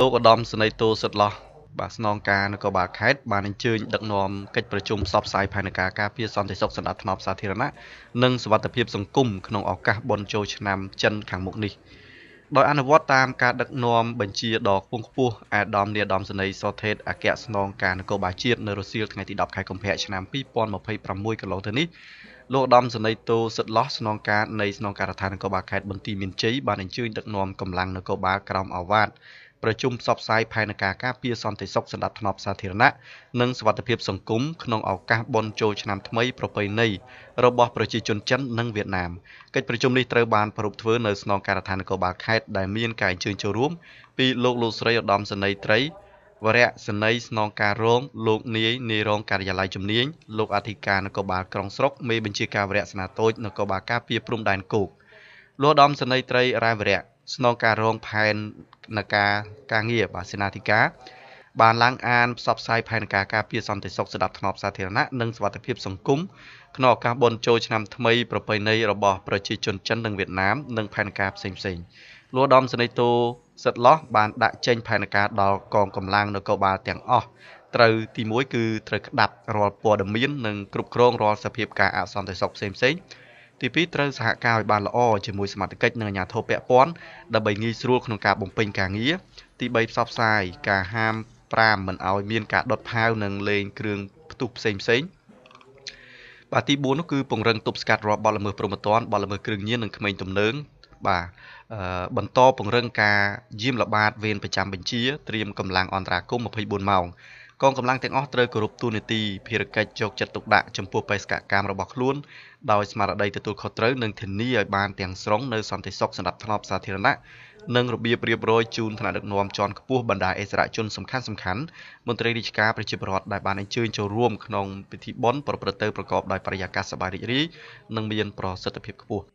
លោកឧត្តមសេនីយ៍តូសិតឡោះបាទស្នងការនគរបាលខេត្តបានអញ្ជើញដឹកនាំកិច្ចប្រជុំផ្សព្វផ្សាយផែនការការពារសន្តិសុខសណ្ដាប់ធ្នាប់សាធារណៈនិងសុវត្ថិភាពសង្គមក្នុងឱកាសបុណ្យចូលឆ្នាំចិនខាងមុខនេះដោយអនុវត្តតាមការដឹកនាំបញ្ជាដ៏ខ្ពង់ខ្ពស់អាដាមនាយឧត្តមសេនីយ៍សុថេតអគ្គស្នងការនគរបាលជាតិនៅរសៀលថ្ងៃទី10ខែកុម្ភៈឆ្នាំ2026កន្លងទៅនេះលោកឧត្តមសេនីយ៍តូសិតឡោះស្នងការនៃស្នងការដ្ឋាននគរបាលខេត្តបន្ទាយមានជ័យបានអញ្ជើញដឹកនាំកម្លាំងនគរបាលក្រោមអាវ៉ាតប្រជុំផ្សព្វផ្សាយផែនការការពារសន្តិសុខសណ្ដាប់ធ្នាប់សាធារណៈនិងសុវត្ថិភាពសង្គមក្នុងឱកាសបុណ្យចូលឆ្នាំថ្មីប្រពៃណីរបស់ប្រជាជនចិននិងវៀតណាមកិច្ចប្រជុំនេះត្រូវបានប្រារព្ធធ្វើនៅស្នងការដ្ឋាននគរបាលខេត្តដែលមានការអញ្ជើញចូលរួមពីលោកស្រីឧត្តមសេនីយ៍ត្រីវរៈសេនីយ៍ស្នងការរងលោកនាយរងការិយាល័យជំនាញលោកអធិការនគរបាលក្រុងស្រុកមេបញ្ជាការវរៈសេនាតូចនគរបាលការពារព្រំដែនគោកលោកឧត្តមសេនីយ៍ត្រីរ៉ែវរៈស្នងការរងផែនការងារសេនាធិការបានឡើងអានផ្សព្វផ្សាយផែនការការពារសន្តិសុខសណ្ដាប់ធ្នាប់សាធារណៈនិងសុវត្ថិភាពសង្គមក្នុងឱកាសបុណ្យចូលឆ្នាំថ្មីប្រពៃណីរបស់ប្រជាជនចិននិងវៀតណាមនិងផែនការផ្សេងៗលោកឧត្តមសេនីយ៍តូសិតឡោះបានដាក់ចេញផែនការដល់កងកម្លាំងនគរបាលទាំងអស់ត្រូវទី1គឺត្រូវក្តាប់រាល់ព័ត៌មាននិងគ្រប់គ្រងរាល់សភាពការអសន្តិសុខផ្សេងៗទី2ត្រូវសហការឲ្យបានល្អជាមួយសមាជិកនិងអាជ្ញាធរពាក់ព័ន្ធដើម្បីងាយស្រួលក្នុងការបំពេញការងារទី3ផ្សព្វផ្សាយការហាម5មិនឲ្យមានការដុតផាវនិងលេងគ្រឿងផ្ទុះផ្សេងបាទទី4នោះគឺពង្រឹងទប់ស្កាត់រាល់បទល្មើសព្រហ្មទណ្ឌបទល្មើសគ្រឿងញៀននិងក្មេងទំនើងបាទបន្តពង្រឹងការយាមល្បាតវេនប្រចាំបញ្ជាត្រៀមកម្លាំងអន្តរាគមន៍24ម៉ោងកងកម្លាំងទាំងអស់ត្រូវគោរពទូនាទីភារកិច្ចយកចិត្តទុកដាក់ចំពោះបេសកកម្មរបស់ខ្លួនដោយស្មារតីទទួលខុសត្រូវនិងធានាឲ្យបានទាំងស្រុងនៅសន្តិសុខសណ្ដាប់ធ្នាប់សាធារណៈនិងរបៀបរៀបរយជូនថ្នាក់ដឹកនាំជាន់ខ្ពស់បណ្ដាអិសរាជជនសំខាន់ៗមន្ត្រីរាជការប្រជាពលរដ្ឋដែលបានអញ្ជើញចូលរួមក្នុងពិធីបុណ្យប្រព្រឹត្តទៅប្រកបដោយបរិយាកាសសប្បាយរីករាយនិងមានប្រសិទ្ធភាពខ្ពស់